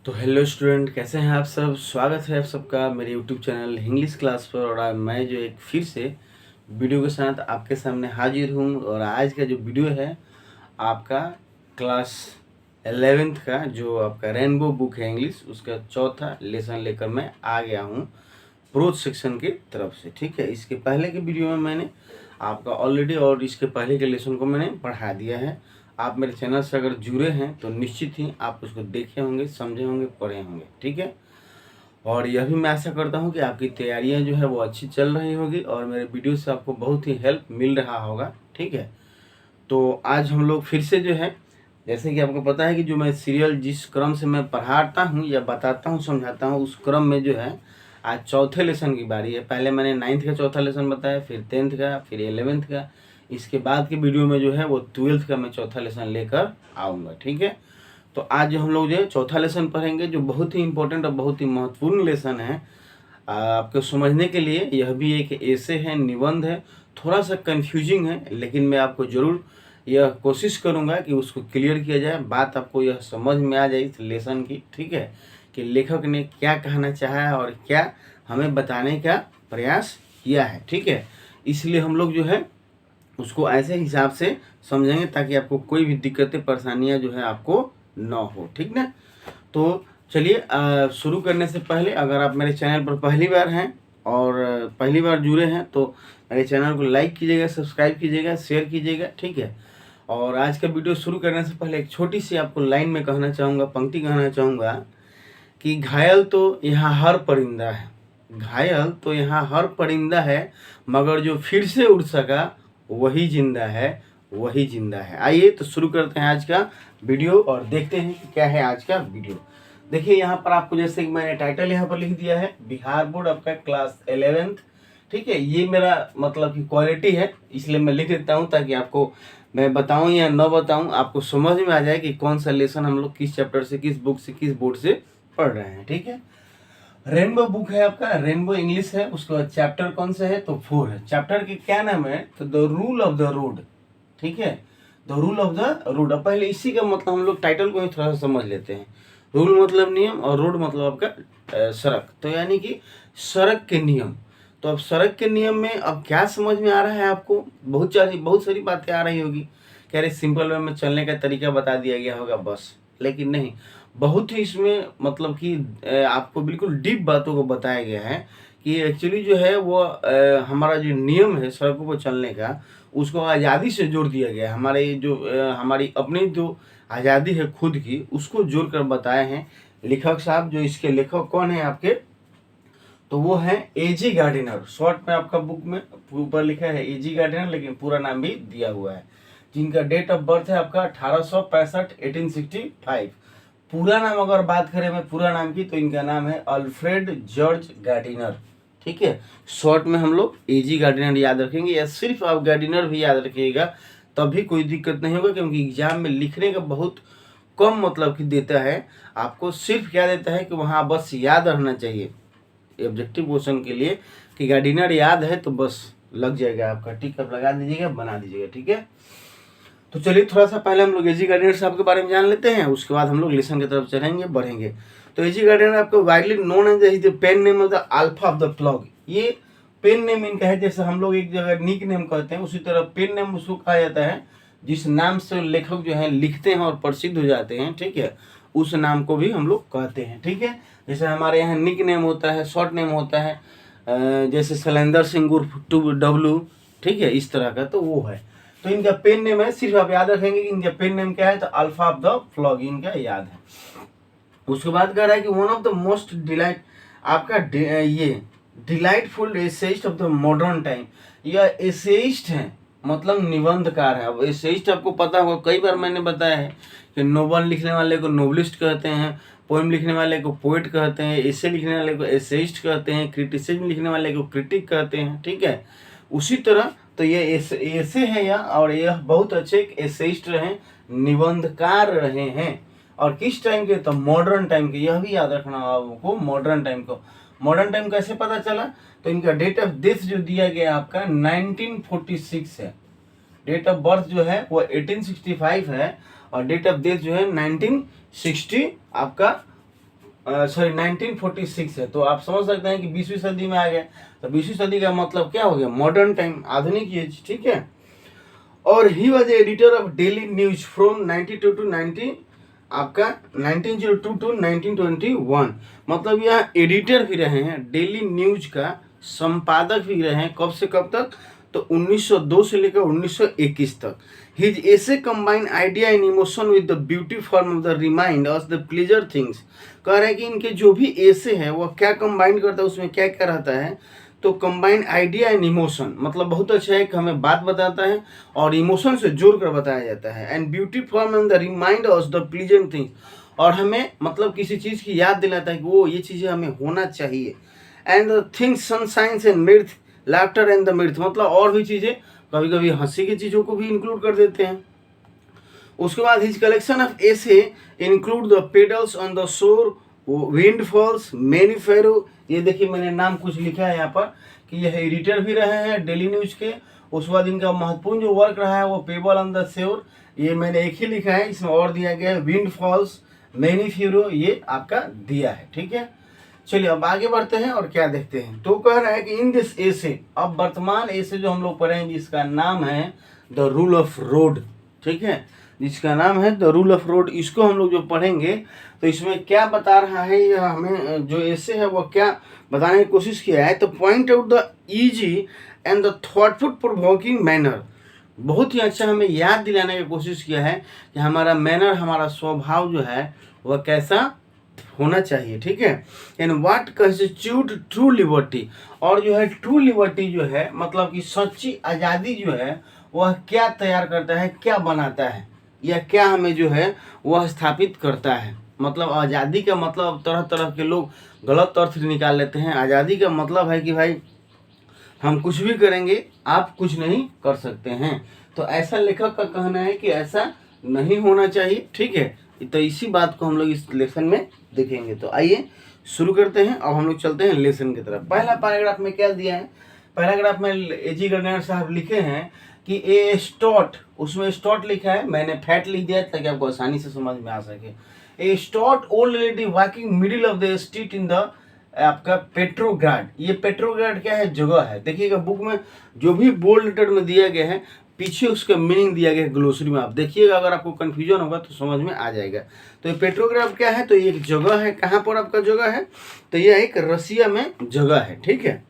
तो hello student, कैसे हैं आप सब। स्वागत है आप सबका मेरे यूट्यूब चैनल इंग्लिश क्लास पर। और आज मैं जो एक फिर से वीडियो के साथ आपके सामने हाजिर हूं। और आज का जो वीडियो है आपका क्लास 11th का जो आपका रेनबो बुक है इंग्लिश, उसका चौथा लेसन लेकर मैं आ गया हूं प्रोज सेक्शन की तरफ से। ठीक है, इसके पहले के वीडियो में मैंने आपका ऑलरेडी और इसके पहले के लेसन को मैंने पढ़ा दिया है। आप मेरे चैनल से अगर जुड़े हैं तो निश्चित ही आप उसको देखे होंगे, समझे होंगे, पढ़े होंगे। ठीक है, और यह भी मैं आशा करता हूं कि आपकी तैयारियां जो है वो अच्छी चल रही होगी और मेरे वीडियो से आपको बहुत ही हेल्प मिल रहा होगा। ठीक है, तो आज हम लोग फिर से जो है, जैसे कि आपको पता है कि जो मैं सीरियल जिस क्रम से मैं पढ़ाता हूँ या बताता हूँ, समझाता हूँ, उस क्रम में जो है आज चौथे लेसन की बारी है। पहले मैंने 9th का चौथा लेसन बताया, फिर 10th का, फिर 11th का। इसके बाद की वीडियो में जो है वो 12th का मैं चौथा लेसन लेकर आऊँगा। ठीक है, तो आज हम लोग जो है चौथा लेसन पढ़ेंगे, जो बहुत ही इंपॉर्टेंट और बहुत ही महत्वपूर्ण लेसन है आपको समझने के लिए। यह भी एक ऐसे है, निबंध है, थोड़ा सा कंफ्यूजिंग है, लेकिन मैं आपको ज़रूर यह कोशिश करूंगा कि उसको क्लियर किया जाए, बात आपको यह समझ में आ जाए इस लेसन की। ठीक है, कि लेखक ने क्या कहना चाहा है और क्या हमें बताने का प्रयास किया है। ठीक है, इसलिए हम लोग जो है उसको ऐसे हिसाब से समझेंगे ताकि आपको कोई भी दिक्कतें परेशानियां जो है आपको ना हो। ठीक ना, तो चलिए शुरू करने से पहले अगर आप मेरे चैनल पर पहली बार हैं और पहली बार जुड़े हैं तो मेरे चैनल को लाइक कीजिएगा, सब्सक्राइब कीजिएगा, शेयर कीजिएगा। ठीक है, और आज का वीडियो शुरू करने से पहले एक छोटी सी आपको लाइन में कहना चाहूँगा, पंक्ति कहना चाहूँगा कि घायल तो यहाँ हर परिंदा है, घायल तो यहाँ हर परिंदा है, मगर जो फिर से उड़ सका वही जिंदा है, वही जिंदा है। आइए तो शुरू करते हैं आज का वीडियो और देखते हैं कि क्या है आज का वीडियो। देखिए यहाँ पर आपको, जैसे कि मैंने टाइटल यहाँ पर लिख दिया है, बिहार बोर्ड आपका क्लास 11th। ठीक है, ये मेरा मतलब कि क्वालिटी है, इसलिए मैं लिख देता हूँ ताकि आपको मैं बताऊं या न बताऊं आपको समझ में आ जाए कि कौन सा लेसन हम लोग किस चैप्टर से, किस बुक से, किस बोर्ड से पढ़ रहे हैं। ठीक है, रेनबो बुक है आपका, रेनबो इंग्लिश है, उसके बाद चैप्टर कौन सा है तो 4 है। चैप्टर के क्या नाम है तो the rule of the road. ठीक है, the rule of the road. अब पहले इसी का मतलब हम लोग टाइटल को ही थोड़ा सा समझ लेते हैं। रूल मतलब नियम और रोड मतलब आपका सड़क, तो यानी कि सड़क के नियम। तो अब सड़क के नियम में अब क्या समझ में आ रहा है आपको, बहुत सारी बातें आ रही होगी, कह रहे सिंपल वे में चलने का तरीका बता दिया गया होगा बस, लेकिन नहीं, बहुत ही इसमें मतलब कि आपको बिल्कुल डीप बातों को बताया गया है कि एक्चुअली जो है वो हमारा जो नियम है सड़कों पर चलने का, उसको आज़ादी से जोड़ दिया गया है। हमारे जो हमारी अपनी जो आज़ादी है खुद की, उसको जोड़ कर बताए हैं लेखक साहब। जो इसके लेखक कौन है आपके, तो वो है एजी गार्डिनर। शॉर्ट में आपका बुक में ऊपर लिखा है एजी गार्डिनर, लेकिन पूरा नाम भी दिया हुआ है, जिनका डेट ऑफ बर्थ है आपका 1865 1865। पूरा नाम अगर बात करें मैं पूरा नाम की, तो इनका नाम है अल्फ्रेड जॉर्ज गार्डिनर। ठीक है, शॉर्ट में हम लोग एजी गार्डिनर याद रखेंगे, या सिर्फ आप गार्डिनर भी याद रखिएगा तभी कोई दिक्कत नहीं होगा, क्योंकि एग्जाम में लिखने का बहुत कम मतलब कि देता है आपको। सिर्फ क्या देता है कि वहाँ बस याद रहना चाहिए ऑब्जेक्टिव क्वेश्चन के लिए कि गार्डिनर याद है तो बस लग जाएगा आपका। ठीक है, लगा दीजिएगा, बना दीजिएगा। ठीक है, तो चलिए थोड़ा सा पहले हम लोग एजी गार्डिनर साहब के बारे में जान लेते हैं, उसके बाद हम लोग लेसन की तरफ चलेंगे, बढ़ेंगे। तो एजी गार्डिनर आपको widely known as the pen name of the Alpha of the plough. ये पेन नेम इनका है, जैसे हम लोग एक जगह निक नेम कहते हैं, उसी तरह पेन नेम उसको कहा जाता है जिस नाम से लेखक जो है लिखते हैं और प्रसिद्ध हो जाते हैं। ठीक है, उस नाम को भी हम लोग कहते हैं। ठीक है, जैसे हमारे यहाँ निक नेम होता है, शॉर्ट नेम होता है, जैसे शैलेंद्र सिंह उर्फ डब्लू। ठीक है, इस तरह का तो वो है। तो इनका पेन नेम है, सिर्फ आप याद रखेंगे कि इनका पेन नेम क्या है तो अल्फा ऑफ द फ्लॉग इनका याद है। उसके बाद कह रहा है कि one of the most delight आपका ये delightful essayist of the modern time. यह एसेइस्ट है मतलब निबंधकार है। अब एसेइस्ट आपको पता होगा, कई बार मैंने बताया है कि नोवेल लिखने वाले को नोवेलिस्ट कहते हैं, पोएम लिखने वाले को पोएट कहते हैं, एसे लिखने वाले को एसेइस्ट कहते हैं, क्रिटिसिज्म लिखने वाले को क्रिटिक कहते हैं। ठीक है, उसी तरह तो ये ऐसे है यह, और यह बहुत अच्छे एसेइस्ट रहे, निबंधकार रहे हैं। और किस टाइम के तो मॉडर्न टाइम के, यह भी याद रखना आपको मॉडर्न टाइम को। मॉडर्न टाइम कैसे पता चला, तो इनका डेट ऑफ डेथ जो दिया गया आपका 1946 है। डेट ऑफ बर्थ जो है वो 1865 है और डेट ऑफ डेथ जो है 1960 आपका सॉरी 1946 है। तो आप समझ सकते हैं कि 20वीं सदी में आ गए। तो 20वीं सदी का मतलब क्या हो गया, मॉडर्न टाइम, आधुनिक एज, ठीक है। और he was editor of daily news from 92 to 90 आपका 1902 टू 1921। मतलब यह एडिटर भी रहे हैं, डेली न्यूज का संपादक भी रहे हैं। कब से कब तक, तो 1902 से लेकर 1921 तक। हिज ऐसे combine idea and emotion with the beauty form of the remind of the pleasure things. कह रहे हैं कि इनके जो भी ऐसे हैं वह क्या कंबाइन करता है, उसमें क्या क्या रहता है, तो कंबाइंड आइडिया एंड इमोशन, मतलब बहुत अच्छा है कि हमें बात बताता है और इमोशन से जोड़ कर बताया जाता है। And beauty form and the remind of the pleasant things, और हमें मतलब किसी चीज़ की याद दिलाता है कि वो ये चीज़ें हमें होना चाहिए। And the things sunshines and mirth, laughter and the mirth, मतलब और भी चीज़ें, कभी कभी हंसी की चीज़ों को भी इंक्लूड कर देते हैं। उसके बाद his collection of essays include the pebbles on the shore, windfalls, many furrows. ये देखिए मैंने नाम कुछ लिखा है यहाँ पर कि यह एडिटर भी रहे हैं डेली न्यूज के। उसके बाद इनका महत्वपूर्ण जो वर्क रहा है वो पेबल ऑन द शोर, ये मैंने एक ही लिखा है, इसमें और दिया गया है विंड फॉल्स, मैनीफेरो, ये आपका दिया है, ठीक है। चलिए अब आगे बढ़ते हैं और क्या देखते हैं। तो कह रहा है कि इन दिस एसे, अब वर्तमान एसे जो हम लोग पढ़ेंगे जिसका नाम है द रूल ऑफ रोड, ठीक है, जिसका नाम है द रूल ऑफ रोड, इसको हम लोग जो पढ़ेंगे तो इसमें क्या बता रहा है, यह हमें जो ऐसे है वो क्या बताने की कोशिश किया है। तो point out the easy and the thoughtful provoking manner, बहुत ही अच्छा हमें याद दिलाने की कोशिश किया है कि हमारा मैनर, हमारा स्वभाव जो है वह कैसा होना चाहिए, ठीक है। And what constitute true liberty, और जो है ट्रू लिबर्टी जो है मतलब कि सच्ची आज़ादी जो है वह क्या तैयार करता है, क्या बनाता है, या क्या हमें जो है वह स्थापित करता है। मतलब आज़ादी का मतलब तरह तरह के लोग गलत अर्थ निकाल लेते हैं। आज़ादी का मतलब है कि भाई हम कुछ भी करेंगे, आप कुछ नहीं कर सकते हैं। तो ऐसा लेखक का कहना है कि ऐसा नहीं होना चाहिए, ठीक है। तो इसी बात को हम लोग इस लेसन में देखेंगे। तो आइए शुरू करते हैं। अब हम लोग चलते हैं लेसन की तरफ। पहला पैराग्राफ में क्या दिया है, पैराग्राफ में एजी गवर्नर साहब लिखे हैं कि ए स्टॉट, उसमें स्टॉट लिखा है, मैंने फैट लिख दिया ताकि आपको आसानी से समझ में आ सके। A stout old lady walking middle of the street in the आपका पेट्रोग्राड। ये पेट्रोग्राड क्या है, जगह है। देखिएगा बुक में जो भी बोल्ड लेटर में दिया गया है पीछे उसका मीनिंग दिया गया है ग्लोसरी में, आप देखिएगा, अगर आपको कंफ्यूजन होगा तो समझ में आ जाएगा। तो ये पेट्रोग्राफ क्या है, तो ये एक जगह है। कहाँ पर आपका जगह है, तो यह एक रसिया में जगह है, ठीक है।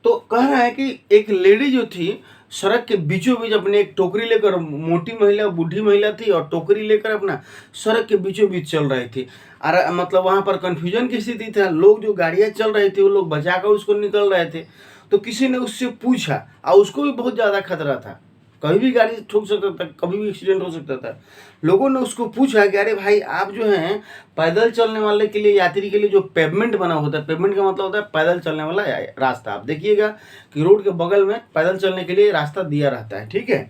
तो कह रहा है कि एक लेडी जो थी सड़क के बीचों बीच अपने एक टोकरी लेकर, मोटी महिला, बूढ़ी महिला थी और टोकरी लेकर अपना सड़क के बीचों बीच चल रही थी। और मतलब वहाँ पर कन्फ्यूजन की स्थिति था, लोग जो गाड़ियाँ चल रही थी वो लोग बचाकर उसको निकल रहे थे। तो किसी ने उससे पूछा और उसको भी बहुत ज़्यादा खतरा था, कभी भी गाड़ी ठोक सकता था, कभी भी एक्सीडेंट हो सकता था। लोगों ने उसको पूछा कि अरे भाई आप जो हैं पैदल चलने वाले के लिए, यात्री के लिए जो पेवमेंट बना होता है, पेवमेंट का मतलब होता है पैदल चलने वाला रास्ता, आप देखिएगा कि रोड के बगल में पैदल चलने के लिए रास्ता दिया रहता है, ठीक है।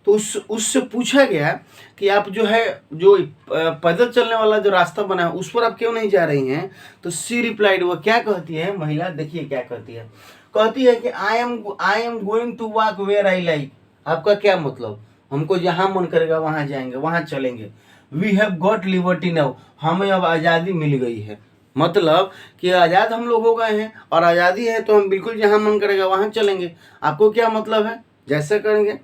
तो उससे पूछा गया कि आप जो है जो पैदल चलने वाला जो रास्ता बना है उस पर आप क्यों नहीं जा रही हैं। तो सी रिप्लाइड, वो क्या कहती है महिला, देखिए क्या कहती है, कहती है कि I am going to walk where I like. आपका क्या मतलब, हमको जहाँ मन करेगा वहाँ जाएंगे, वहाँ चलेंगे। We have got liberty now, हमें अब आज़ादी मिल गई है। मतलब कि आज़ाद हम लोग हो गए हैं और आज़ादी है तो हम बिल्कुल जहाँ मन करेगा वहाँ चलेंगे। आपको क्या मतलब है, जैसे करेंगे।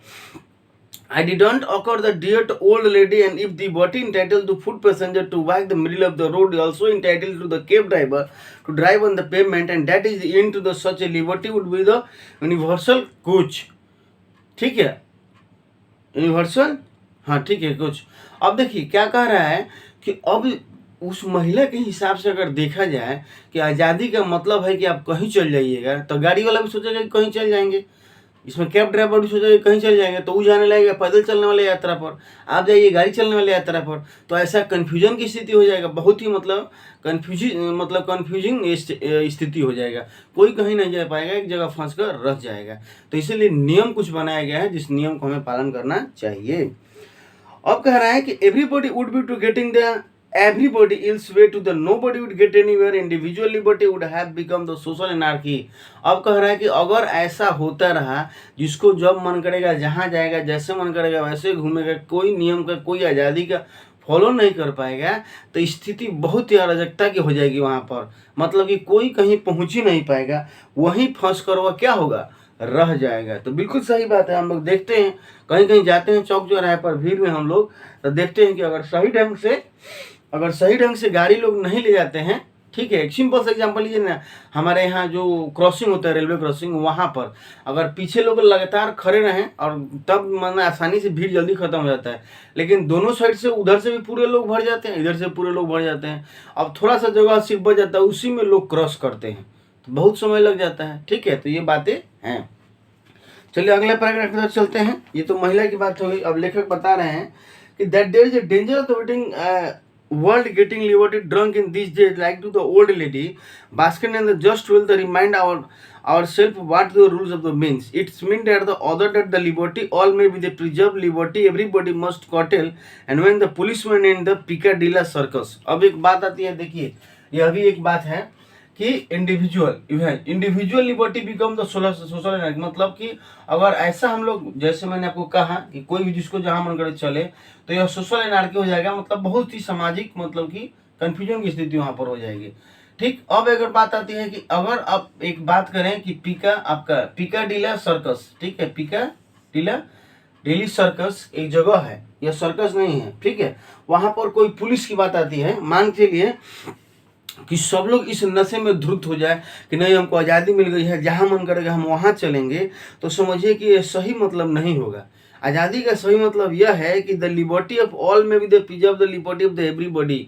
I didn't occur the dear old lady, and if the body entitled to foot passenger to walk the middle of the road, also entitled to the cab driver to drive on the pavement, and that is the end to the such a liberty would be the universal coach, ठीक है, universal, हाँ ठीक है कुछ। अब देखिए क्या कह रहा है कि अब उस महिला के हिसाब से अगर देखा जाए कि आज़ादी का मतलब है कि आप कहीं चल जाइएगा, तो गाड़ी वाला भी सोचेगा कि कहीं चल जाएंगे, इसमें कैब ड्राइवर भी सोचेगा कहीं चल जाएंगे, तो वो जाने लगेगा पैदल चलने वाले यात्रा पर, आप जाइए गाड़ी चलने वाले यात्रा पर। तो ऐसा कन्फ्यूजन की स्थिति हो जाएगा, बहुत ही मतलब कन्फ्यूजिंग स्थिति हो जाएगा, कोई कहीं नहीं जा पाएगा, एक जगह फंस कर रह जाएगा। तो इसीलिए नियम कुछ बनाया गया है जिस नियम को हमें पालन करना चाहिए। अब कह रहा है कि everybody would be to getting the everybody else way to the nobody would get anywhere, individual liberty would have become the social anarchy। अब कह रहा है कि अगर ऐसा होता रहा, जिसको जब मन करेगा जहाँ जाएगा, जैसे मन करेगा वैसे घूमेगा, कोई नियम का, कोई आज़ादी का फॉलो नहीं कर पाएगा तो स्थिति बहुत ही अराजकता की हो जाएगी वहाँ पर। मतलब कि कोई कहीं पहुँच ही नहीं पाएगा, वहीं फंस कर वह क्या होगा, रह जाएगा। तो बिल्कुल सही बात है। हम लोग देखते हैं कहीं कहीं जाते हैं चौक चौराहे पर भीड़ में हम लोग, तो देखते हैं कि अगर सही ढंग से गाड़ी लोग नहीं ले जाते हैं, ठीक है, एक सिंपल सा एग्जांपल लीजिए ना, हमारे यहाँ जो क्रॉसिंग होता है रेलवे क्रॉसिंग, वहाँ पर अगर पीछे लोग लगातार खड़े रहें और तब मतलब आसानी से भीड़ जल्दी खत्म हो जाता है। लेकिन दोनों साइड से, उधर से भी पूरे लोग भर जाते हैं, इधर से पूरे लोग भर जाते हैं। अब थोड़ा सा जगह सिर्फ बच जाता है, उसी में लोग क्रॉस करते हैं, तो बहुत समय लग जाता है। ठीक है, तो ये बातें हैं। चलिए अगले पैराग्राफ की तरफ चलते हैं। ये तो महिला की बात हो गई। अब लेखक बता रहे हैं कि that there is a danger of the waiting world getting liberty drunk in these days, like to the old lady basking in the just will the remind ourselves what the rules of the means. It's mean that the other that the liberty all may be the preserved liberty everybody must curtail and when the policeman in the Piccadilly circus. अब एक बात आती है, देखिए यह भी एक बात है कि individual liberty become the social energy. मतलब कि अगर ऐसा हम लोग, जैसे मैंने आपको कहा कि कोई भी जिसको जहां मन करे चले, तो यह सोशल एनार्की हो जाएगा। मतलब बहुत ही सामाजिक, मतलब कि कंफ्यूजन की स्थिति वहां पर हो जाएगी। ठीक, अब अगर बात आती है कि अगर आप एक बात करें कि पिकाडिला सर्कस, ठीक है, पिकाडिला सर्कस एक जगह है, यह सर्कस नहीं है, ठीक है, वहां पर कोई पुलिस की बात आती है, मान के लिए कि सब लोग इस नशे में धुत हो जाए कि नहीं हमको आज़ादी मिल गई है, जहाँ मन करेगा हम वहाँ चलेंगे, तो समझिए कि ये सही मतलब नहीं होगा। आज़ादी का सही मतलब यह है कि द लिबर्टी ऑफ ऑल में भी the preserve the liberty of the everybody,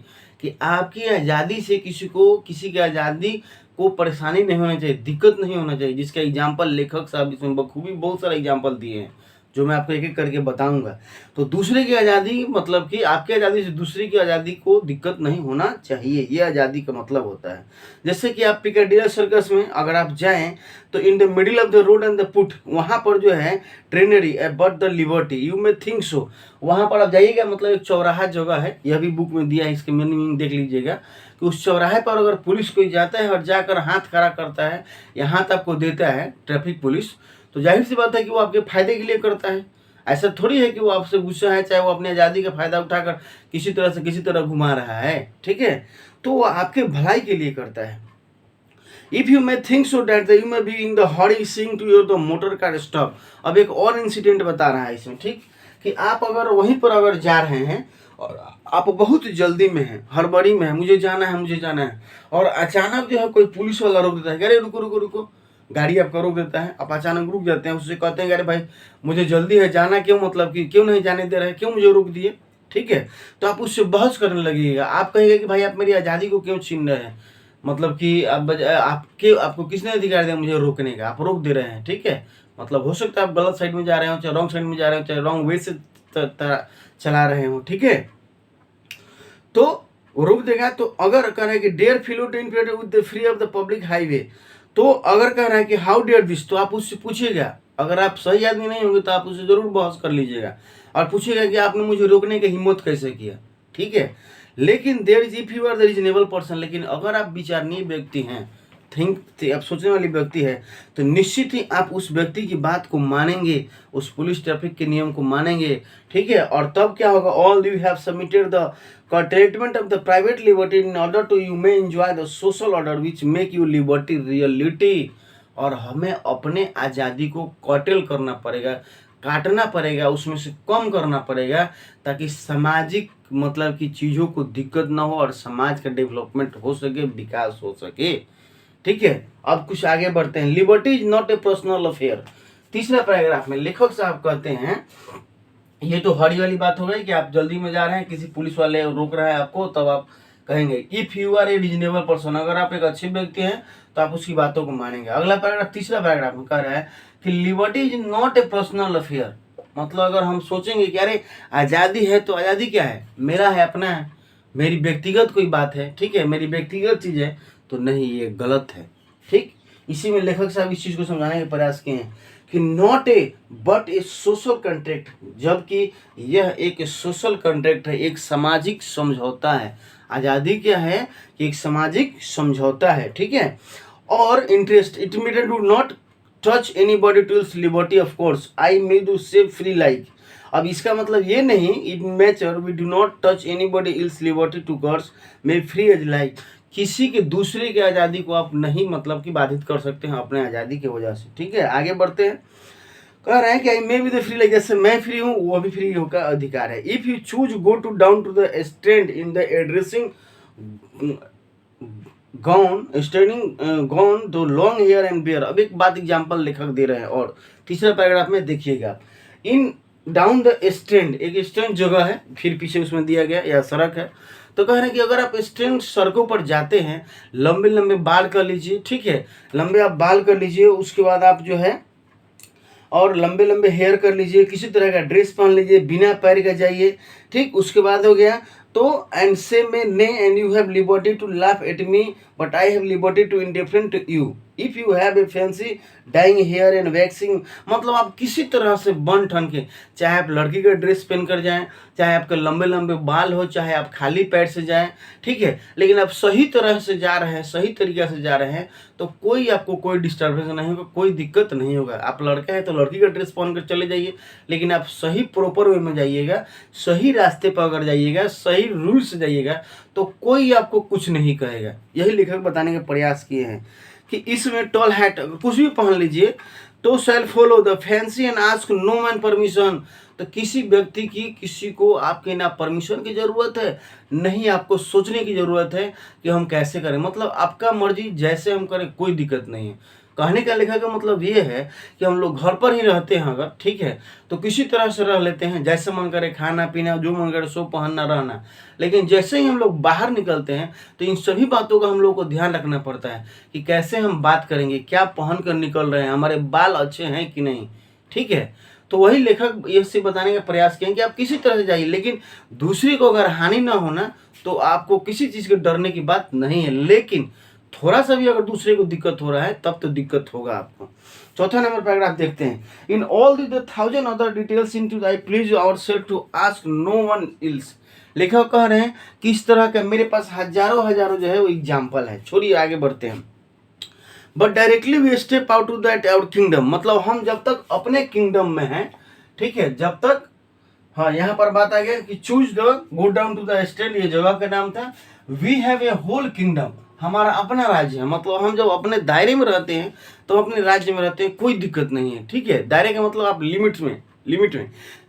कि आपकी आज़ादी से किसी की आज़ादी को परेशानी नहीं होना चाहिए, दिक्कत नहीं होना चाहिए, जिसका एग्जाम्पल लेखक साहब इसमें बखूबी बहुत सारा एग्जाम्पल दिए हैं, जो मैं आपको एक एक करके बताऊंगा। तो दूसरे की आज़ादी, मतलब कि आपकी आज़ादी से दूसरे की आज़ादी को दिक्कत नहीं होना चाहिए, ये आज़ादी का मतलब होता है। जैसे कि आप पिकाडिला सर्कस में अगर आप जाएं तो in the middle of the road and the put, वहाँ पर जो है ट्रेनरी but the liberty you may think so, वहाँ पर आप जाइएगा, मतलब एक चौराहा जगह है, यह भी बुक में दिया है, इसके मीनिंग देख लीजिएगा कि उस चौराहे पर अगर पुलिस कोई जाता है और जाकर हाथ खड़ा करता है या हाथ आपको देता है ट्रैफिक पुलिस, तो जाहिर सी बात है कि वो आपके फायदे के लिए करता है। ऐसा थोड़ी है कि वो आपसे गुस्सा है, चाहे वो अपनी आज़ादी का फायदा उठाकर किसी तरह घुमा रहा है, ठीक है, तो वो आपके भलाई के लिए करता है। If you may think so that you may be in the hurry sing to your the motor car stop. अब एक और इंसिडेंट बता रहा है इसमें, ठीक, कि आप अगर वहीं पर अगर जा रहे हैं और आप बहुत जल्दी में हैं, हड़बड़ी में है, मुझे जाना है, और अचानक जो है कोई पुलिस वाला रोक देता है, अरे रुको रुको रुको, गाड़ी आपका रोक देता है, आप अचानक रुक जाते हैं, उससे कहते हैं अरे भाई मुझे जल्दी है, जाना क्यों, मतलब कि क्यों नहीं जाने दे रहे, क्यों मुझे रोक दिए, ठीक है, तो आप उससे बहस करने लगिएगा। आप कहेंगे कि भाई आप मेरी आज़ादी को क्यों छीन रहे हैं, मतलब कि आपको किसने अधिकार दिया मुझे रोकने का, आप रोक दे रहे हैं, ठीक है, मतलब हो सकता है आप गलत साइड में जा रहे हो, चाहे रॉन्ग साइड में जा रहे हो, चाहे रॉन्ग वे से चला रहे हो, ठीक है, तो रोक देगा। तो अगर कह रहा है कि dare fellow to interfere with the free of the public highway, तो अगर कह रहा है कि हाउ डेयर दिस, तो आप उससे पूछिएगा, अगर आप सही आदमी नहीं होंगे तो आप उससे जरूर बहस कर लीजिएगा और पूछिएगा कि आपने मुझे रोकने की हिम्मत कैसे किया, ठीक है। लेकिन there is if you are the reasonable person, लेकिन अगर आप विचारणीय व्यक्ति हैं, आप सोचने वाली व्यक्ति है, तो निश्चित ही आप उस व्यक्ति की बात को मानेंगे, उस पुलिस ट्रैफिक के नियम को मानेंगे, ठीक है। और तब क्या होगा, all you have submitted the curtailment of the private liberty in order to you may enjoy the social order which make you liberty reality। और हमें अपने आज़ादी को कर्टेल करना पड़ेगा, काटना पड़ेगा, उसमें से कम करना पड़ेगा, ताकि सामाजिक मतलब की चीज़ों को दिक्कत ना हो और समाज का डेवलपमेंट हो सके, विकास हो सके, ठीक है। अब कुछ आगे बढ़ते हैं। Liberty is not a personal affair. तीसरा पैराग्राफ में लेखक साहब कहते हैं, ये तो हरी वाली बात हो गई कि आप जल्दी में जा रहे हैं, किसी पुलिस वाले रोक रहा है आपको, तब आप कहेंगे if you are a reasonable person, अगर आप एक अच्छे व्यक्ति हैं तो आप उसकी बातों को मानेंगे। अगला पैराग्राफ, तीसरा पैराग्राफ में कह रहा है कि liberty is not a personal affair. मतलब अगर हम सोचेंगे कि अरे आज़ादी है, तो आज़ादी क्या है, मेरा है, अपना है, मेरी व्यक्तिगत कोई बात है, ठीक है, मेरी व्यक्तिगत चीज़ है, तो नहीं, ये गलत है, ठीक। इसी में लेखक साहब इस चीज़ को समझाने के प्रयास किए हैं कि not a but A social contract, जबकि यह एक सोशल कॉन्ट्रैक्ट है, एक सामाजिक समझौता है। आज़ादी क्या है कि एक सामाजिक समझौता है, ठीक है। और interest, it mean do not touch anybody to liberty of course, I may do say free like. अब इसका मतलब ये नहीं, in nature we do not touch anybody else liberty to गर्स मे फ्री एज लाइक, किसी के दूसरे की आज़ादी को आप नहीं मतलब कि बाधित कर सकते हैं अपने आज़ादी की वजह से। ठीक है, आगे बढ़ते हैं। कह रहे हैं कि I may be the free, like जैसे मैं फ्री हूँ वो भी फ्री होकर अधिकार है। If you choose go to down to the stand in the addressing gown standing gown though long hair and beer. अब एक बात एग्जाम्पल लेखक दे रहे हैं और तीसरा पैराग्राफ में देखिएगा, इन डाउन द स्टैंड, एक स्टैंड जगह है, फिर पीछे उसमें दिया गया या सड़क है। तो कह रहे हैं कि अगर आप स्टैंड सड़कों पर जाते हैं, लंबे लंबे बाल कर लीजिए, ठीक है, लंबे आप बाल कर लीजिए, उसके बाद आप जो है और लंबे लंबे हेयर कर लीजिए, किसी तरह का ड्रेस पहन लीजिए, बिना पैर का जाइए, ठीक, उसके बाद हो गया तो एंड से मे ने and you have liberty to laugh at me but I have liberty to indifferent to you if you have a fancy dyeing hair and waxing. मतलब आप किसी तरह से बन ठन के, चाहे आप लड़की का ड्रेस पहन कर जाएं, चाहे आपके लंबे लंबे बाल हो, चाहे आप खाली पैर से जाएं, ठीक है, लेकिन आप सही तरह से जा रहे हैं, सही तरीके से जा रहे हैं, तो कोई आपको कोई डिस्टर्बेंस नहीं होगा, कोई दिक्कत नहीं होगा। आप लड़के हैं तो लड़की का ड्रेस पहन कर चले जाइए, लेकिन आप सही प्रॉपर वे में जाइएगा, सही रास्ते पर अगर जाइएगा, सही रूल से जाइएगा, तो कोई आपको कुछ नहीं कहेगा। यही लेखक बताने के प्रयास किए हैं कि इसमें टॉल हैट कुछ भी पहन लीजिए तो shall follow the fancy and ask no man permission. तो किसी व्यक्ति की, किसी को आपके ना परमिशन की ज़रूरत है, नहीं आपको सोचने की ज़रूरत है कि हम कैसे करें, मतलब आपका मर्जी जैसे हम करें, कोई दिक्कत नहीं है। कहने का लेखा का मतलब ये है कि हम लोग घर पर ही रहते हैं अगर, ठीक है, तो किसी तरह से रह लेते हैं, जैसे मन करे खाना पीना, जो मन करे सो पहनना रहना, लेकिन जैसे ही हम लोग बाहर निकलते हैं तो इन सभी बातों का हम लोग को ध्यान रखना पड़ता है कि कैसे हम बात करेंगे, क्या पहन कर निकल रहे हैं, हमारे बाल अच्छे हैं कि नहीं, ठीक है। तो वही लेखक ये बताने का प्रयास किए कि आप किसी तरह से जाइए, लेकिन दूसरे को अगर हानि ना होना तो आपको किसी चीज़ के डरने की बात नहीं है, लेकिन थोड़ा सा भी अगर दूसरे को दिक्कत हो रहा है तब तो दिक्कत होगा आपको। चौथा नंबर पैराग्राफ देखते हैं, in all the 1000 other details into I please our self to ask no one else. लेखक कह रहे हैं कि इस तरह का मेरे पास हजारों हजारों जो है वो एग्जाम्पल है। छोड़िए, आगे बढ़ते हैं। But directly we step out to that our kingdom, मतलब हम जब तक अपने किंगडम में हैं, ठीक है, जब तक, हाँ यहाँ पर बात आ गया कि choose the go down to the stand, ये जगह का नाम था। We have a whole kingdom, हमारा अपना राज्य है, मतलब हम जब अपने दायरे में रहते हैं तो अपने राज्य में रहते हैं, कोई दिक्कत नहीं है, ठीक है। दायरे का मतलब आप लिमिट में,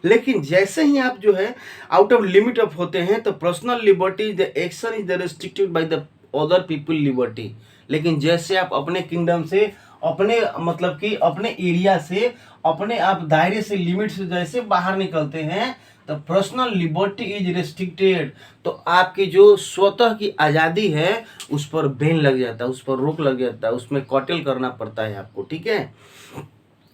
लेकिन जैसे ही आप जो है आउट ऑफ लिमिट ऑफ होते हैं तो personal liberty the action is the restricted by the other people liberty. लेकिन जैसे आप अपने किंगडम से, अपने मतलब कि अपने एरिया से, अपने आप दायरे से, लिमिट से जैसे बाहर निकलते हैं तो पर्सनल लिबर्टी इज रेस्ट्रिक्टेड, तो आपकी जो स्वतः की आज़ादी है उस पर बैन लग जाता है, उस पर रोक लग जाता है, उसमें कॉटेल करना पड़ता है आपको, ठीक है।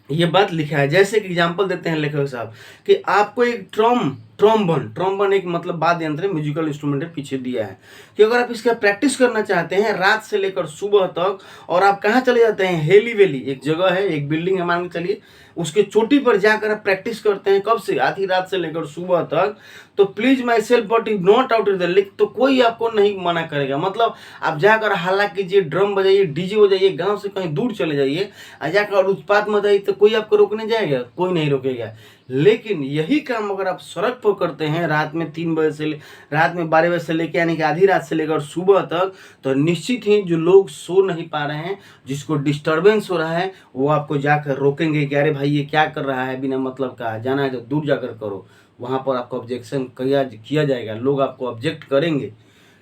ये बात लिखा है। जैसे कि एग्जांपल देते हैं लेखक साहब कि आपको एक ट्रॉम्बन एक मतलब वाद्य यंत्र, म्यूजिकल इंस्ट्रूमेंट है, पीछे दिया है कि अगर आप इसका प्रैक्टिस करना चाहते हैं रात से लेकर सुबह तक, और आप कहाँ चले जाते हैं, हेली वैली एक जगह है, एक बिल्डिंग है मान के चलिए, उसके चोटी पर जाकर आप प्रैक्टिस करते हैं, कब से, आधी रात से लेकर सुबह तक, तो please myself but is not out the lick, तो कोई आपको नहीं मना करेगा। मतलब आप जाकर हल्ला कीजिए, ड्रम बजाइए, डीजे बजाइए, गांव से कहीं दूर चले जाइए, जाकर उत्पात मचाइए, तो कोई आपको रोकने जाएगा, कोई नहीं रोकेगा। लेकिन यही काम अगर आप सड़क पर करते हैं रात में 3 बजे से, रात में 12 बजे से लेकर, यानी कि आधी रात से लेकर सुबह तक, तो निश्चित ही जो लोग सो नहीं पा रहे हैं, जिसको डिस्टर्बेंस हो रहा है, वो आपको जाकर रोकेंगे कि अरे भाई ये क्या कर रहा है बिना मतलब का, जाना है तो दूर जाकर करो। वहाँ पर आपको ऑब्जेक्शन किया जाएगा, लोग आपको ऑब्जेक्ट करेंगे,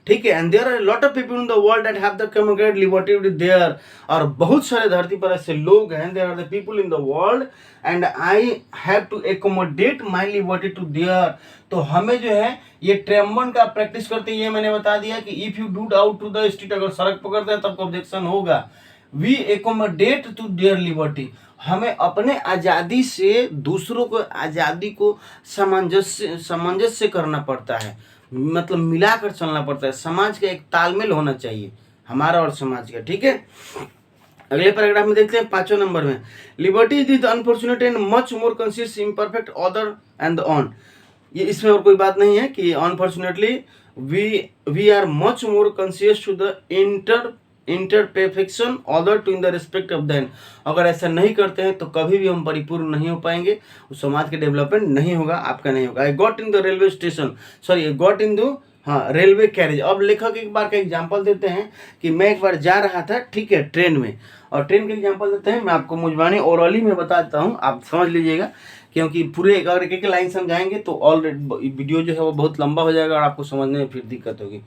ठीक है। And there are lot of people in the world that have the communicate liberty with their, और बहुत सारे धरती पर ऐसे लोग हैं, there are the people in the world and I have to accommodate my liberty to their. तो हमें जो है ये ट्रेम्बन का प्रैक्टिस करते, ये मैंने बता दिया कि if you do out to the street, अगर सड़क पकड़ते हैं तब ऑब्जेक्शन होगा। We accommodate to their liberty, हमें अपने आज़ादी से दूसरों को आज़ादी को सामंजस्य करना पड़ता है, मतलब मिलाकर चलना पड़ता है, समाज का एक तालमेल होना चाहिए हमारा और समाज का, ठीक है। अगले पैराग्राफ में देखते हैं 5वें नंबर में, liberty is the unfortunate and much more consist imperfect order and the on. ये इसमें और कोई बात नहीं है कि unfortunately we are much more conscious to the imperfection order to in the respect of then. अगर ऐसा नहीं करते हैं तो कभी भी हम परिपूर्ण नहीं हो पाएंगे, उस समाज के डेवलपमेंट नहीं होगा, आपका नहीं होगा। I got in the railway station, sorry I got in the railway carriage. अब लेखक एक बार का एग्जाम्पल देते हैं कि मैं एक बार जा रहा था, ठीक है, ट्रेन में, और ट्रेन का एग्जाम्पल देते हैं। मैं आपको मुजबानी ओरली में बता देता हूँ, आप समझ लीजिएगा, क्योंकि पूरे अगर एक एक लाइन समझाएंगे तो ऑलरेडी वीडियो जो है वो बहुत लंबा हो जाएगा और आपको समझने में फिर दिक्कत होगी।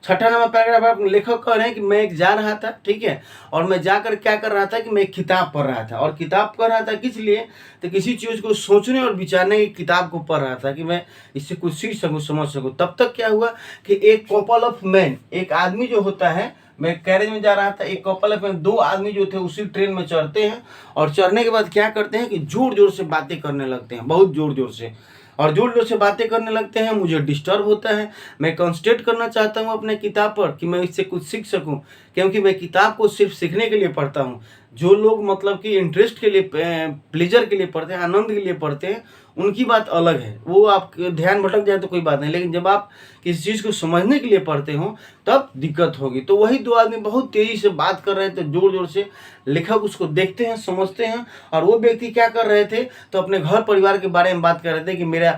6ठा नंबर पैराग्राफ आप लेखक कह रहे हैं कि मैं एक जा रहा था, ठीक है, और मैं जाकर क्या कर रहा था कि मैं एक किताब पढ़ रहा था। और किताब पढ़ रहा था किस लिए, तो किसी चीज़ को सोचने और विचारने की किताब को पढ़ रहा था कि मैं इससे कुछ सीख सकूँ, समझ सकूँ। तब तक क्या हुआ कि एक कपल ऑफ मैन, एक आदमी जो होता है, मैं कैरेज में जा रहा था, एक कपल ऑफ मैन, दो आदमी जो थे उसी ट्रेन में चढ़ते हैं, और चढ़ने के बाद क्या करते हैं कि जोर जोर से बातें करने लगते हैं, बहुत जोर जोर से, और जोर जोर से बातें करने लगते हैं। मुझे डिस्टर्ब होता है, मैं कंसंट्रेट करना चाहता हूँ अपने किताब पर कि मैं इससे कुछ सीख सकूँ, क्योंकि मैं किताब को सिर्फ सीखने के लिए पढ़ता हूँ। जो लोग मतलब कि इंटरेस्ट के लिए, प्लेजर के लिए पढ़ते हैं, आनंद के लिए पढ़ते हैं, उनकी बात अलग है, वो आप ध्यान भटक जाए तो कोई बात नहीं, लेकिन जब आप किसी चीज़ को समझने के लिए पढ़ते हो तब दिक्कत होगी। तो वही दो आदमी बहुत तेज़ी से बात कर रहे थे, जोर जोर से। लेखक उसको देखते हैं, समझते हैं, और वो व्यक्ति क्या कर रहे थे, तो अपने घर परिवार के बारे में बात कर रहे थे कि मेरा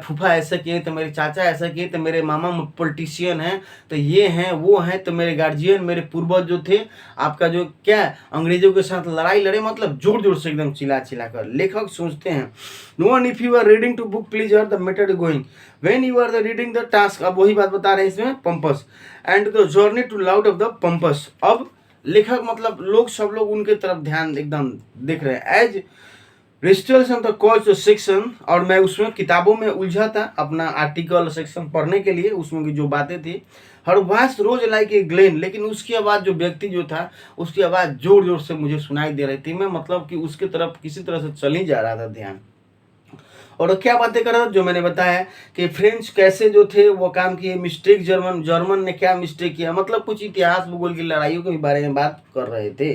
फूफा ऐसा किए, तो मेरे चाचा ऐसा किए, तो मेरे मामा पॉलिटिशियन हैं, तो ये हैं वो हैं, तो मेरे गार्जियन, मेरे पूर्वज जो थे, आपका जो क्या अंग्रेजों के साथ लड़ाई लड़े, मतलब जोर जोर से एकदम चिल्ला चिल्ला कर। लेखक सोचते हैं, no one if you are reading to book please her the method going when you are the reading the task. अब वही बात बता रहे हैं इसमें, pumps and the journey to loud of the pumps. अब लेखक मतलब लोग, सब लोग उनके तरफ ध्यान एकदम देख रहे हैं। As results of the cause section, और मैं उसमें किताबों में उलझा था अपना आर्टिकल सेक्शन पढ़ने के लिए, उसमें की जो बातें थी। Her voice rose like a glen, लेकिन उसकी आवाज़, जो व्यक्ति जो था उसकी आवाज़ जोर जोर से मुझे सुनाई दे रही थी। मैं मतलब कि उसके तरफ किसी तरह से चल ही जा रहा था ध्यान। और क्या बातें कर रहा था, जो मैंने बताया कि फ्रेंच कैसे जो थे वो काम किए, मिस्टेक जर्मन ने क्या मिस्टेक किया, मतलब कुछ इतिहास भूगोल की लड़ाइयों के बारे में बात कर रहे थे।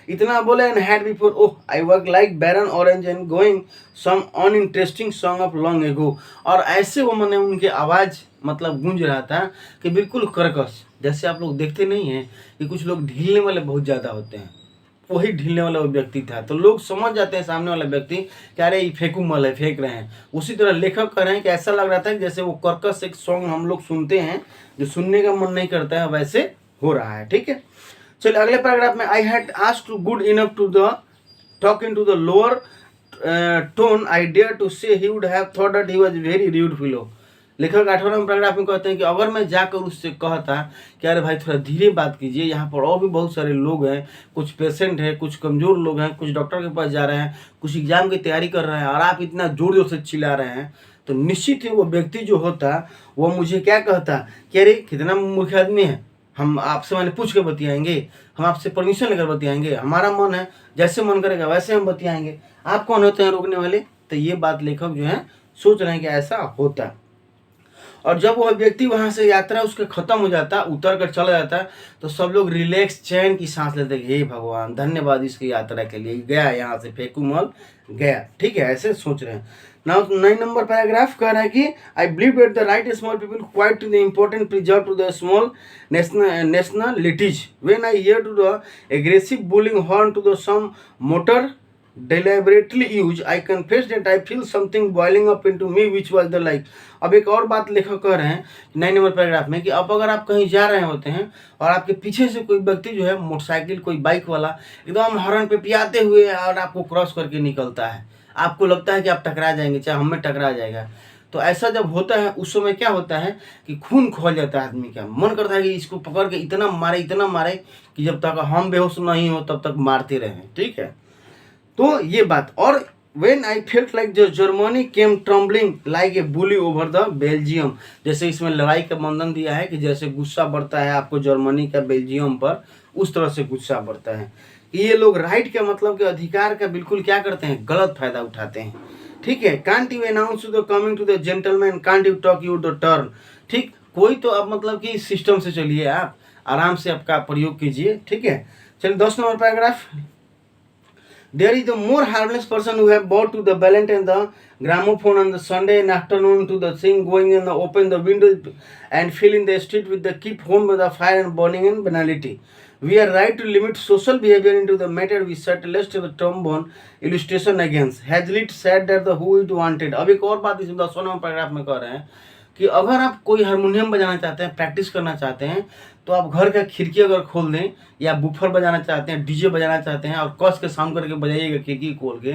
इतना बोले, and had before oh I work like baron orange and going some uninteresting song of long ago. और ऐसे वो मैंने उनके आवाज़ मतलब गूंज रहा था कि बिल्कुल कर्कश, जैसे आप लोग देखते नहीं हैं कि कुछ लोग ढीलने वाले बहुत ज़्यादा होते हैं, वही ढीलने वाला वो व्यक्ति था। तो लोग समझ जाते हैं सामने वाला व्यक्ति क्या अरे ये फेंकू मल है, फेंक रहे हैं। उसी तरह लेखक कह रहे हैं कि ऐसा लग रहा था कि जैसे वो कर्कश एक सॉन्ग हम लोग सुनते हैं जो सुनने का मन नहीं करता है, वैसे हो रहा है, ठीक है। चलिए अगले पैराग्राफ में, I had asked to good enough to the talk in to the lower tone I dare to say he would have thought that he was very rude fellow. लेखक 8वें नंबर पैराग्राफ में कहते हैं कि अगर मैं जाकर उससे कहता कि अरे भाई थोड़ा धीरे बात कीजिए, यहाँ पर और भी बहुत सारे लोग हैं, कुछ पेशेंट हैं, कुछ कमज़ोर लोग हैं, कुछ डॉक्टर के पास जा रहे हैं, कुछ एग्जाम की तैयारी कर रहे हैं, और आप इतना जोर जोर से चिल्ला रहे हैं, तो निश्चित ही वो व्यक्ति जो होता वो मुझे क्या कहता कि अरे कितना मूर्ख आदमी है, हम आपसे मैंने पूछ के बतियाएंगे, हम आपसे परमिशन लेकर बतियाएंगे, हमारा मन है, जैसे मन करेगा वैसे हम बतियाएंगे, आप कौन होते हैं रोकने वाले। तो ये बात लेखक जो है सोच रहे हैं कि ऐसा होता है। और जब वह व्यक्ति वहाँ से यात्रा उसके खत्म हो जाता, उतर कर चला जाता, तो सब लोग रिलैक्स चैन की सांस लेते, हे भगवान धन्यवाद इसकी यात्रा के लिए, गया यहाँ से, फेंकूमल गया, ठीक है, ऐसे सोच रहे हैं। नाउ 9 नंबर पैराग्राफ कह रहा है कि I believe that the right small people quite to the important preserve to the small nationalities when I hear to the aggressive bullying horn to the some motor deliberately use, I confess that I feel something boiling up into me which was the like। अब एक और बात लेखक कह रहे हैं 9 number paragraph में कि अब अगर आप कहीं जा रहे होते हैं और आपके पीछे से कोई व्यक्ति जो है मोटरसाइकिल, कोई बाइक वाला एकदम हॉर्न पे पियाते हुए और आपको क्रॉस करके निकलता है, आपको लगता है कि आप टकरा जाएंगे, चाहे हम में टकरा जाएगा, तो ऐसा जब होता है उस समय क्या होता है कि खून खोल जाता है आदमी का, मन करता है कि इसको पकड़ के इतना मारे कि जब तक हम बेहोश नहीं हो तब तक मारते रहें, ठीक है। तो ये बात, और when I felt like the Germany came trembling like a bully over the Belgium, जैसे इसमें लड़ाई का बंधन दिया है कि जैसे गुस्सा बढ़ता है आपको जर्मनी का बेल्जियम पर, उस तरह से गुस्सा बढ़ता है कि ये लोग राइट का मतलब के अधिकार का बिल्कुल क्या करते हैं, गलत फायदा उठाते हैं, ठीक है। Can't you announce to the coming to the gentleman, can't you talk you the turn, ठीक, कोई तो अब मतलब कि सिस्टम से चलिए, आप आराम से आपका प्रयोग कीजिए, ठीक है। चलिए 10 number paragraph, there is the more harmless person who have bought to the ballet and the gramophone on the Sunday and afternoon to the thing going in the open the window and fill in the street with the keep home with the fire and burning in banality we are right to limit social behaviour into the matter we set lest the term born illustration against Hazlitt said that the who it wanted. अब एक और बात इसमें 10वें number paragraph में कह रहे हैं कि अगर आप कोई हारमोनियम बजाना चाहते हैं, प्रैक्टिस करना चाहते हैं, तो आप घर का खिड़की अगर खोल दें या बूफर बजाना चाहते हैं, डीजे बजाना चाहते हैं और कस के साउंड करके बजाइएगा खिड़की खोल के,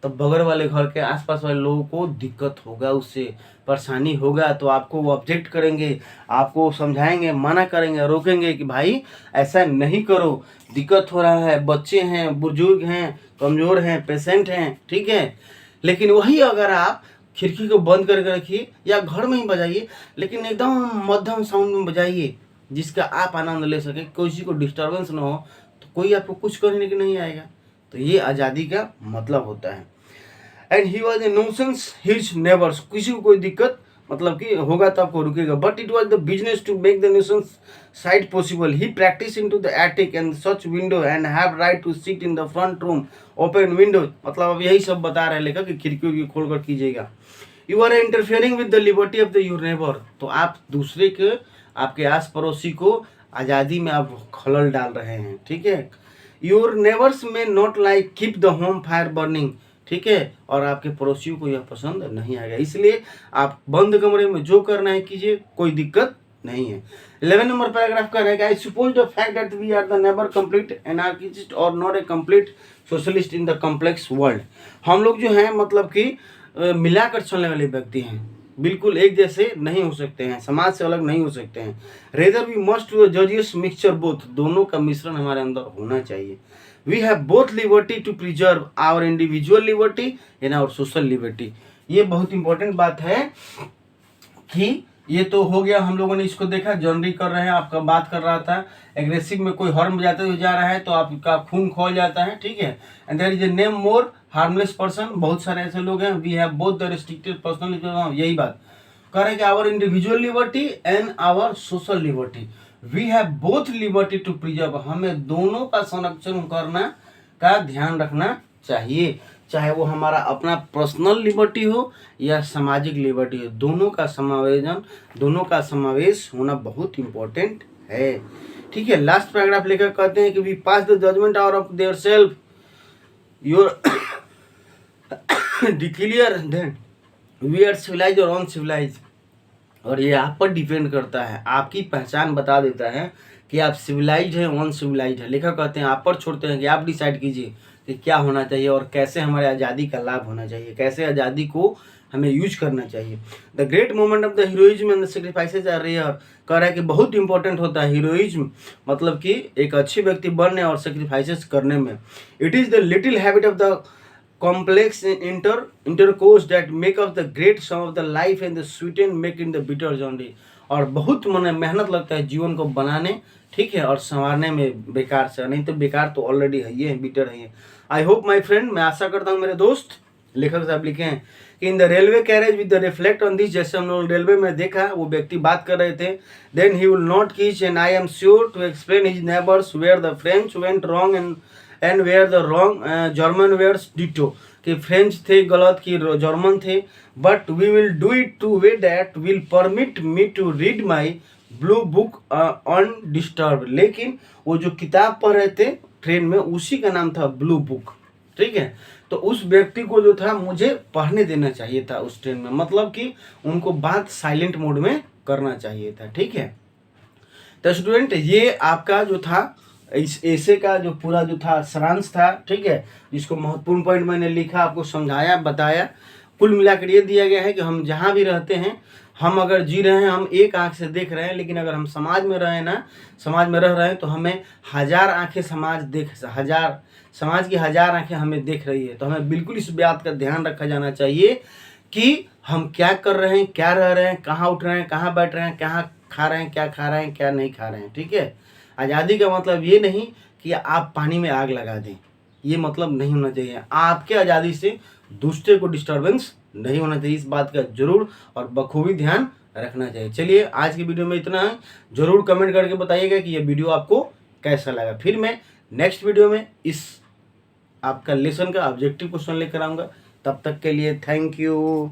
तो बगल वाले घर के आसपास वाले लोगों को दिक्कत होगा, उससे परेशानी होगा। तो आपको वो ऑब्जेक्ट करेंगे, आपको समझाएंगे, मना करेंगे, रोकेंगे कि भाई ऐसा नहीं करो, दिक्कत हो रहा है, बच्चे हैं, बुजुर्ग हैं, कमज़ोर हैं, पेशेंट हैं, ठीक है। लेकिन वही अगर आप खिड़की को बंद करके रखिए या घर में ही बजाइए, लेकिन एकदम मध्यम साउंड में बजाइए जिसका आप आनंद ले सकें, किसी को डिस्टर्बेंस ना हो, तो कोई आपको कुछ करने के नहीं आएगा। तो ये आज़ादी का मतलब होता है। And he was a nuisance his neighbours, किसी को कोई दिक्कत मतलब कि होगा तो आपको रुकेगा, but it was the business to make the nuisance side possible. He practice in to the attic and such window and have right to sit in the front room open window. मतलब अब यही सब बता रहे हैं लेखक कि खिड़कियों की खोल कर कीजिएगा। You are interfering with the liberty of the your neighbour, तो आप दूसरे के, आपके आस पड़ोसी को आज़ादी में आप खलल डाल रहे हैं, ठीक है। योर नेबर्स में not like keep the home fire burning, ठीक है, और आपके पड़ोसियों को यह पसंद नहीं आएगा, इसलिए आप बंद कमरे में जो करना है कीजिए, कोई दिक्कत नहीं है। 11 नंबर पैराग्राफ का रहेगा, I suppose the fact that we are the never complete anarchist और not a complete socialist in the complex world. हम लोग जो हैं मतलब कि मिलाकर चलने वाले व्यक्ति हैं, बिल्कुल एक जैसे नहीं हो सकते हैं, समाज से अलग नहीं हो सकते हैं। रेदर वी मस्ट टू जजियस मिक्सचर बोथ, दोनों का मिश्रण हमारे अंदर होना चाहिए। We have both liberty to preserve our individual liberty and our social liberty. ये बहुत इंपॉर्टेंट बात है कि ये तो हो गया, हम लोगों ने इसको देखा, जर्नरी कर रहे हैं, आपका बात कर रहा था, एग्रेसिव में कोई हॉर्न बजाते हुए जा रहा है तो आपका खून खोल जाता है, ठीक है। And there is a name more harmless person, बहुत सारे ऐसे लोग हैं। We have both the restricted personal, यही बात कह रहे हैं कि our individual liberty and our social liberty, we have both liberty to preserve, हमें दोनों का संरक्षण करना का ध्यान रखना चाहिए, चाहे वो हमारा अपना पर्सनल लिबर्टी हो या सामाजिक लिबर्टी हो, दोनों का समावेशन, दोनों का समावेश होना बहुत इंपॉर्टेंट है, ठीक है। लास्ट पैराग्राफ लेकर कहते हैं कि we pass the judgement our of their self your declare then we are civilize और अनसिविलाइज, और ये आप पर डिपेंड करता है, आपकी पहचान बता देता है कि आप सिविलाइज हैं अनसिविलाइज है। लेखक कहते हैं आप पर छोड़ते हैं कि आप डिसाइड कीजिए कि क्या होना चाहिए और कैसे हमारे आज़ादी का लाभ होना चाहिए, कैसे आज़ादी को हमें यूज करना चाहिए। The great moment of the heroism and the sacrifices are rare, कह रहा है कि बहुत इंपॉर्टेंट होता है हीरोइज्म, मतलब कि एक अच्छे व्यक्ति बनने और सेक्रीफाइसेस करने में। It is the little habit of the complex intercourse that make up the great sum of the life and the sweeten make in the bitter journey, और बहुत मन मेहनत लगता है जीवन को बनाने, ठीक है, और संवारने में बेकार से, नहीं तो बेकार तो ऑलरेडी है, ये बिटर है। आई होप माय फ्रेंड, मैं आशा करता हूँ मेरे दोस्त, लेखक साहब लिखे हैं कि in the railway carriage with the reflect on this, जैसे हम लोग रेलवे में देखा वो व्यक्ति बात कर रहे थे, then he will not keep and I am sure to explain his neighbours where the French went wrong and where the wrong German wares ditto, कि फ्रेंच थे गलत कि जर्मन थे, but we will do it two way that will permit me to read my blue book undisturbed. लेकिन वो जो किताब पढ़ रहे थे ट्रेन में उसी का नाम था ब्लू बुक, ठीक है। तो उस व्यक्ति को जो था मुझे पढ़ने देना चाहिए था उस ट्रेन में, मतलब कि उनको बात साइलेंट मोड में करना चाहिए था, ठीक है। तो स्टूडेंट ये आपका जो था इस ऐसे का जो पूरा जो था सारांश था, ठीक है, जिसको महत्वपूर्ण पॉइंट मैंने लिखा, आपको समझाया, बताया। कुल मिलाकर ये दिया गया है कि हम जहाँ भी रहते हैं, हम अगर जी रहे हैं, हम एक आंख से देख रहे हैं, लेकिन अगर हम समाज में रहे ना, समाज में रह रहे हैं, तो हमें हजार आंखें समाज समाज की हजार आंखें हमें देख रही है। तो हमें बिल्कुल इस बात का ध्यान रखा जाना चाहिए कि हम क्या कर रहे हैं, क्या रह रहे हैं, कहाँ उठ रहे हैं, कहाँ बैठ रहे हैं, कहाँ खा रहे हैं, क्या खा रहे हैं, क्या नहीं खा रहे हैं, ठीक है। आज़ादी का मतलब ये नहीं कि आप पानी में आग लगा दें, ये मतलब नहीं होना चाहिए। आपके आज़ादी से दूसरे को डिस्टर्बेंस नहीं होना चाहिए, इस बात का जरूर और बखूबी ध्यान रखना चाहिए। चलिए आज की वीडियो में इतना है, जरूर कमेंट करके बताइएगा कि ये वीडियो आपको कैसा लगा। फिर मैं नेक्स्ट वीडियो में इस आपका लेसन का ऑब्जेक्टिव क्वेश्चन लेकर आऊँगा। तब तक के लिए थैंक यू।